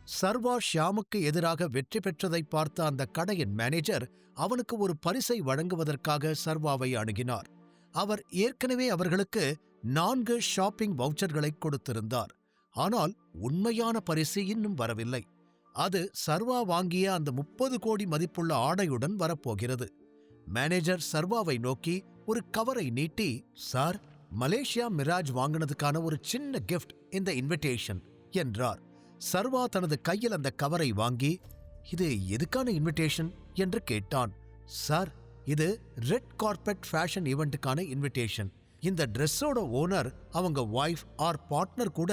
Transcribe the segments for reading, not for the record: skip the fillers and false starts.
சர்வா ஷியாமுக்கு எதிராக வெற்றி பெற்றதை பார்த்த அந்த கடையின் மேனேஜர் அவனுக்கு ஒரு பரிசை வழங்குவதற்காக சர்வாவை அணுகினார். அவர் ஏற்கனவே அவர்களுக்கு 4 ஷாப்பிங் வவுச்சர்களை கொடுத்திருந்தார். ஆனால் உண்மையான பரிசு இன்னும் வரவில்லை. அது சர்வா வாங்கிய அந்த 30 கோடி மதிப்புள்ள ஆடையுடன் வரப்போகிறது. மேனேஜர் சர்வாவை நோக்கி ஒரு கவரை நீட்டி, சார், மலேசியா மிராஜ் வாங்கினதுக்கான ஒரு சின்ன கிஃப்ட், இந்த இன்விடேஷன் என்றார். சர்வா தனது கையில் அந்த கவரை வாங்கி, இது எதுக்கான இன்விடேஷன் என்று கேட்டான். சார், இது ரெட் கார்பெட் ஃபேஷன் ஈவெண்ட்டுக்கான இன்விடேஷன். இந்த ட்ரெஸ்ஸோட ஓனர் அவங்க வைஃப் ஆர் பார்ட்னர் கூட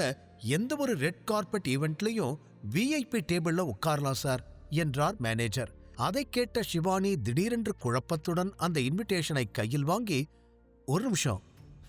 எந்த ஒரு ரெட் கார்பெட் ஈவெண்ட்லையும் விஐபி டேபிள்ல உட்காரலாம் சார் என்றார் மேனேஜர். அதை கேட்ட ஷிவானி திடீரென்று குழப்பத்துடன் அந்த இன்விடேஷனை கையில் வாங்கி, ஒரு நிமிஷம்,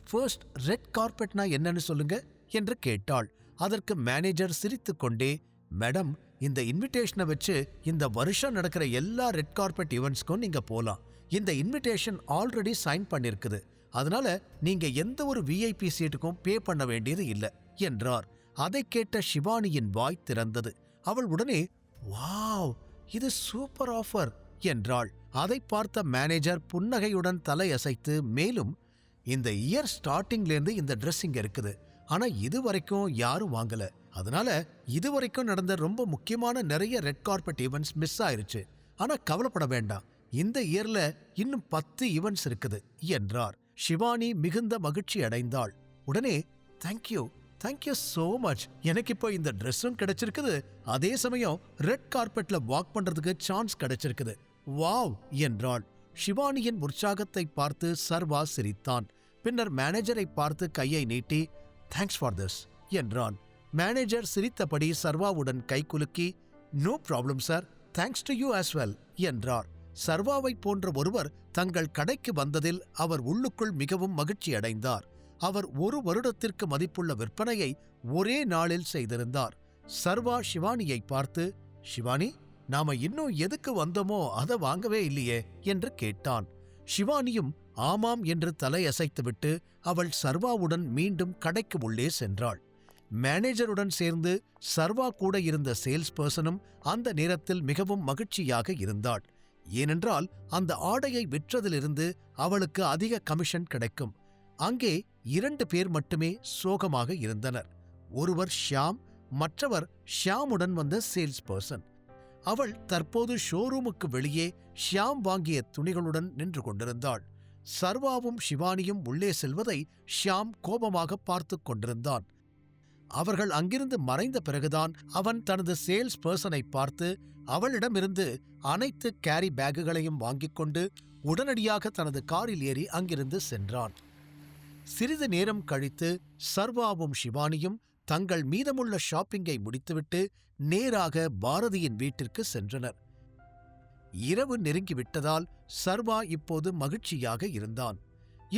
ஃபர்ஸ்ட் ரெட் கார்பெட்னா என்னன்னு சொல்லுங்க என்று கேட்டாள். அதற்கு மேனேஜர் சிரித்துக்கொண்டே, மேடம், இந்த இன்விடேஷனை வச்சு இந்த வருஷம் நடக்கிற எல்லா ரெட் கார்பெட் ஈவெண்ட்ஸ்க்கும் நீங்க போலாம். இந்த இன்விடேஷன் ஆல்ரெடி சைன் பண்ணிருக்குது. அதனால நீங்க எந்த ஒரு விஐபி சீட்டுக்கும் பே பண்ண வேண்டியது இல்லை என்றார். அதை கேட்ட ஷிவானியின் வாய் திறந்தது. அவள் உடனே, வாவ், இது சூப்பர் ஆஃபர் என்றாள். அதை பார்த்த மேனேஜர் புன்னகையுடன் தலையசைத்து, மேலும் இந்த இயர் ஸ்டார்டிங்லேருந்து இந்த ட்ரெஸ் இங்க இருக்குது. ஆனா இதுவரைக்கும் யாரும் வாங்கல. அதனால இதுவரைக்கும் நடந்த ரொம்ப முக்கியமான நிறைய ரெட் கார்பெட் ஈவெண்ட்ஸ் மிஸ் ஆயிருச்சு. ஆனா கவலைப்பட வேண்டாம், இந்த இயர்ல இன்னும் 10 ஈவெண்ட்ஸ் இருக்குது என்றார். ஷிவானி மிகுந்த மகிழ்ச்சி அடைந்தாள். உடனே, தேங்க்யூ சோ மச், எனக்கு இப்போ இந்த ட்ரெஸ்ஸும் கிடைச்சிருக்குது, அதே சமயம் ரெட் கார்பெட்ல வாக் பண்றதுக்கு சான்ஸ் கிடைச்சிருக்குது, வாவ் என்றாள். ஷிவானியின் உற்சாகத்தை பார்த்து சர்வா சிரித்தான். பின்னர் மேனேஜரை பார்த்து கையை நீட்டி, தேங்க்ஸ் ஃபார் திஸ் என்றான். மேனேஜர் சிரித்தபடி சர்வாவுடன் கைகுலுக்கி, no problem sir, thanks to you as well என்றார். சர்வாவை போன்ற ஒருவர் தங்கள் கடைக்கு வந்ததில் அவர் உள்ளுக்குள் மிகவும் மகிழ்ச்சி அடைந்தார். அவர் 1 வருடத்திற்கு மதிப்புள்ள விற்பனையை ஒரே நாளில் செய்திருந்தார். சர்வா ஷிவானியை பார்த்து, ஷிவானி, நாம இன்னும் எதுக்கு வந்தோமோ அதை வாங்கவே இல்லையே என்று கேட்டான். ஷிவானியும் ஆமாம் என்று தலையசைத்துவிட்டு அவள் சர்வாவுடன் மீண்டும் கடைக்கு உள்ளே சென்றாள். மேனேஜருடன் சேர்ந்து சர்வா கூட இருந்த சேல்ஸ் பர்சனும் அந்த நேரத்தில் மிகவும் மகிழ்ச்சியாக இருந்தாள். ஏனென்றால் அந்த ஆடையை விற்றதிலிருந்து அவளுக்கு அதிக கமிஷன் கிடைக்கும். அங்கே 2 பேர் மட்டுமே சோகமாக இருந்தனர். ஒருவர் ஷியாம், மற்றவர் ஷியாமுடன் வந்த சேல்ஸ் பர்சன். அவள் தற்போது ஷோரூமுக்கு வெளியே ஷியாம் வாங்கிய துணிகளுடன் நின்று கொண்டிருந்தாள். சர்வாவும் ஷிவானியும் உள்ளே செல்வதை ஷியாம் கோபமாக பார்த்து கொண்டிருந்தான். அவர்கள் அங்கிருந்து மறைந்த பிறகுதான் அவன் தனது சேல்ஸ் பர்சனை பார்த்து அவளிடமிருந்து அனைத்து கேரி பேக்குகளையும் வாங்கிக் கொண்டு உடனடியாக தனது காரில் ஏறி அங்கிருந்து சென்றான். சிறிது நேரம் கழித்து சர்வாவும் ஷிவானியும் தங்கள் மீதமுள்ள ஷாப்பிங்கை முடித்துவிட்டு நேராக பாரதியின் வீட்டிற்கு சென்றனர். இரவு நெருங்கிவிட்டதால் சர்வா இப்போது மகிழ்ச்சியாக இருந்தான்.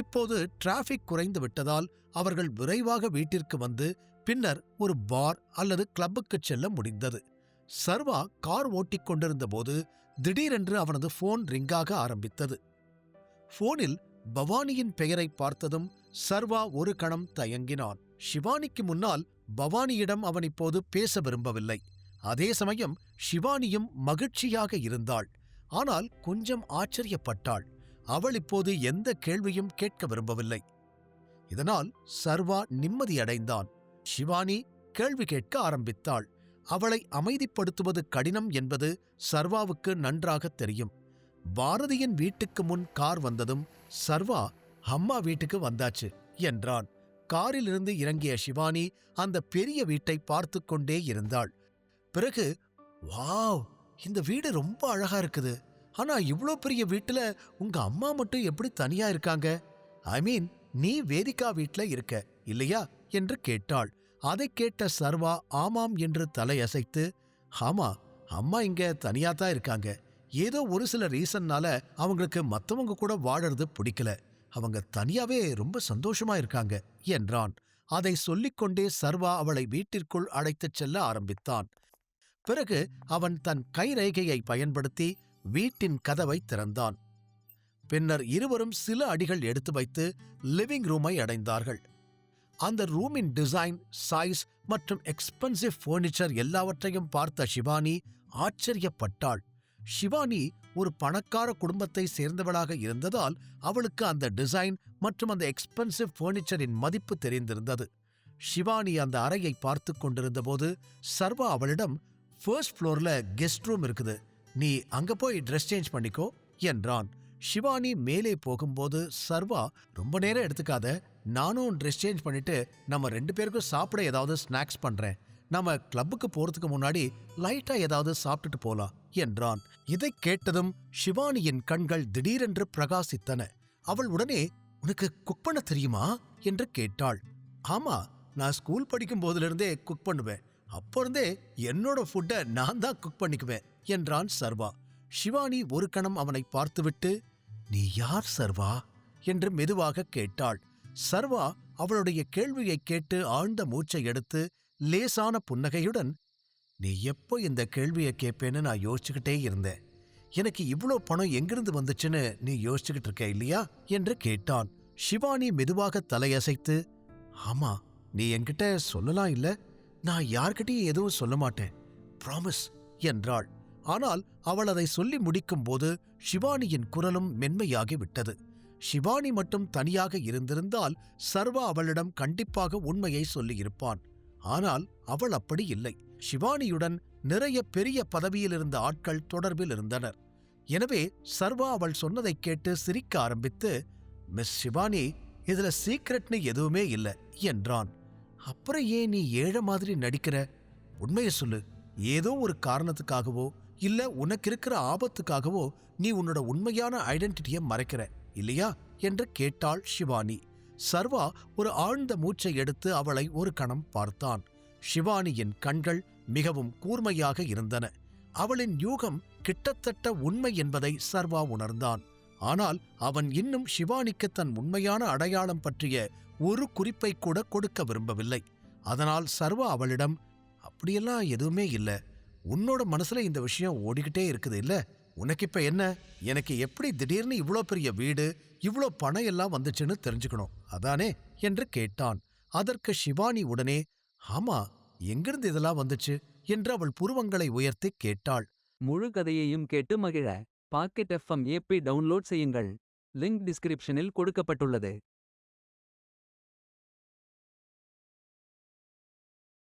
இப்போது டிராஃபிக் குறைந்து விட்டதால் அவர்கள் விரைவாக வீட்டிற்கு வந்து பின்னர் ஒரு பார் அல்லது கிளப்புக்குச் செல்ல முடிந்தது. சர்வா கார் ஓட்டிக் கொண்டிருந்த போது திடீரென்று அவனது போன் ரிங்காக ஆரம்பித்தது. போனில் பவானியின் பெயரை பார்த்ததும் சர்வா ஒரு கணம் தயங்கினான். ஷிவானிக்கு முன்னால் பவானியிடம் அவன் இப்போது பேச விரும்பவில்லை. அதே சமயம் ஷிவானியும் மகிழ்ச்சியாக இருந்தாள். ஆனால் கொஞ்சம் ஆச்சரியப்பட்டாள். அவள் இப்போது எந்த கேள்வியும் கேட்க விரும்பவில்லை. இதனால் சர்வா நிம்மதியடைந்தான். ஷிவானி கேள்வி கேட்க ஆரம்பித்தாள். அவளை அமைதிப்படுத்துவது கடினம் என்பது சர்வாவுக்கு நன்றாக தெரியும். பாரதியின் வீட்டுக்கு முன் கார் வந்ததும் சர்வா, அம்மா வீட்டுக்கு வந்தாச்சு என்றான். காரிலிருந்து இறங்கிய ஷிவானி அந்த பெரிய வீட்டை பார்த்து கொண்டே இருந்தாள். பிறகு, வாவ், இந்த வீடு ரொம்ப அழகா இருக்குது. ஆனா இவ்ளோ பெரிய வீட்டுல உங்க அம்மா மட்டும் எப்படி தனியா இருக்காங்க? ஐ மீன், நீ வேதிகா வீட்ல இருக்க இல்லையா என்று கேட்டாள். அதை கேட்ட சர்வா ஆமாம் என்று தலையசைத்து, ஆமா, அம்மா இங்க தனியாத்தான் இருக்காங்க. ஏதோ ஒரு சில ரீசன்னால அவங்களுக்கு மத்தவங்க கூட வாழறது பிடிக்கல. அவங்க தனியாவே ரொம்ப சந்தோஷமா இருக்காங்க என்றான். அதை சொல்லிக்கொண்டே சர்வா அவளை வீட்டிற்குள் அழைத்துச் செல்ல ஆரம்பித்தான். பிறகு அவன் தன் கைரேகையை பயன்படுத்தி வீட்டின் கதவை திறந்தான். பின்னர் இருவரும் சில அடிகள் எடுத்து வைத்து லிவிங் ரூமை அடைந்தார்கள். அந்த ரூமின் டிசைன், சைஸ் மற்றும் எக்ஸ்பென்சிவ் ஃபர்னிச்சர் எல்லாவற்றையும் பார்த்த ஷிவானி ஆச்சரியப்பட்டாள். ஷிவானி ஒரு பணக்கார குடும்பத்தை சேர்ந்தவளாக இருந்ததால் அவளுக்கு அந்த டிசைன் மற்றும் அந்த எக்ஸ்பென்சிவ் ஃபர்னிச்சரின் மதிப்பு தெரிந்திருந்தது. ஷிவானி அந்த அறையை பார்த்து கொண்டிருந்தபோது சர்வா அவளிடம், ஃபர்ஸ்ட் ஃப்ளோர்ல கெஸ்ட் ரூம் இருக்குது, நீ அங்க போய் ட்ரெஸ் சேஞ்ச் பண்ணிக்கோ என்றான். ஷிவானி மேலே போகும்போது சர்வா, ரொம்ப நேரம் எடுத்துக்காத, நானும் ட்ரெஸ் சேஞ்ச் பண்ணிட்டு நம்ம 2 பேருக்கும் சாப்பிட ஏதாவது ஸ்நாக்ஸ் பண்றேன், நம்ம கிளப்புக்கு போறதுக்கு முன்னாடி லைட்டா ஏதாவது சாப்பிட்டுட்டு போலாம் என்றான். இதை கேட்டதும் ஷிவானியின் கண்கள் திடீரென்று பிரகாசித்தன. அவள் உடனே, உனக்கு குக் பண்ண தெரியுமா என்று கேட்டாள். ஆமா, நான் ஸ்கூல் படிக்கும் போதிலிருந்தே குக் பண்ணுவேன், அப்போ இருந்தே என்னோட ஃபுட்டை நான் தான் குக் பண்ணிக்குவேன் என்றான் சர்வா. ஷிவானி ஒரு கணம் அவனை பார்த்துவிட்டு, நீ யார் சர்வா என்று மெதுவாக கேட்டாள். சர்வா அவளுடைய கேள்வியை கேட்டு ஆழ்ந்த மூச்சை எடுத்து லேசான புன்னகையுடன், நீ எப்போ இந்த கேள்வியை கேட்பேன்னு நான் யோசிச்சுக்கிட்டே இருந்தேன், எனக்கு இவ்ளோ பணம் எங்கிருந்து வந்துச்சுன்னு நீ யோசிச்சுக்கிட்டு இருக்க இல்லையா என்று கேட்டான். ஷிவானி மெதுவாக தலையசைத்து, ஆமா, நீ என்கிட்ட சொல்லலாம் இல்ல, நான் யார்கிட்டயும் எதுவும் சொல்ல மாட்டேன், ப்ராமிஸ் என்றாள். ஆனால் அவள் அதை சொல்லி முடிக்கும்போது ஷிவானியின் குரலும் மென்மையாகி விட்டது. ஷிவானி மட்டும் தனியாக இருந்திருந்தால் சர்வா அவளிடம் கண்டிப்பாக உண்மையை சொல்லியிருப்பான். ஆனால் அவள் அப்படி இல்லை. ஷிவானியுடன் நிறைய பெரிய பதவியில் இருந்த ஆட்கள் தொடர்பில் இருந்தனர். எனவே சர்வா அவள் சொன்னதைக் கேட்டு சிரிக்க ஆரம்பித்து, மிஸ் ஷிவானி, இதுல சீக்ரெட்னு எதுவுமே இல்லை என்றான். அப்புறம் ஏன் நீ ஏழை மாதிரி நடிக்கிற? உண்மையை சொல்லு, ஏதோ ஒரு காரணத்துக்காகவோ இல்ல உனக்கு இருக்கிற ஆபத்துக்காகவோ நீ உன்னோட உண்மையான ஐடென்டிட்டியை மறைக்கிற இல்லையா என்று கேட்டாள் ஷிவானி. சர்வா ஒரு ஆழ்ந்த மூச்சை எடுத்து அவளை ஒரு கணம் பார்த்தான். ஷிவானியின் கண்கள் மிகவும் கூர்மையாக இருந்தன. அவளின் யூகம் கிட்டத்தட்ட உண்மை என்பதை சர்வா உணர்ந்தான். ஆனால் அவன் இன்னும் ஷிவானிக்கு தன் உண்மையான அடையாளம் பற்றிய ஒரு குறிப்பை கூட கொடுக்க விரும்பவில்லை. அதனால் சர்வா அவளிடம், அப்படியெல்லாம் எதுவுமே இல்ல, உன்னோட மனசுல இந்த விஷயம் ஓடிக்கிட்டே இருக்குது இல்ல, உனக்கு இப்ப என்ன, எனக்கு எப்படி திடீர்னு இவ்ளோ பெரிய வீடு, இவ்ளோ பணம் எல்லாம் வந்துச்சுன்னு தெரிஞ்சுக்கணும் அதானே என்று கேட்டான். அதற்கு ஷிவானி உடனே, ஆமா, எங்கிருந்து இதெல்லாம் வந்துச்சு என்று அவள் புருவங்களை உயர்த்தி கேட்டாள். முழு கதையையும் கேட்டு மகிழ பாக்கெட் FM ஏபி டவுன்லோட் செய்யுங்கள். லிங்க் டிஸ்கிரிப்ஷனில் கொடுக்கப்பட்டுள்ளது.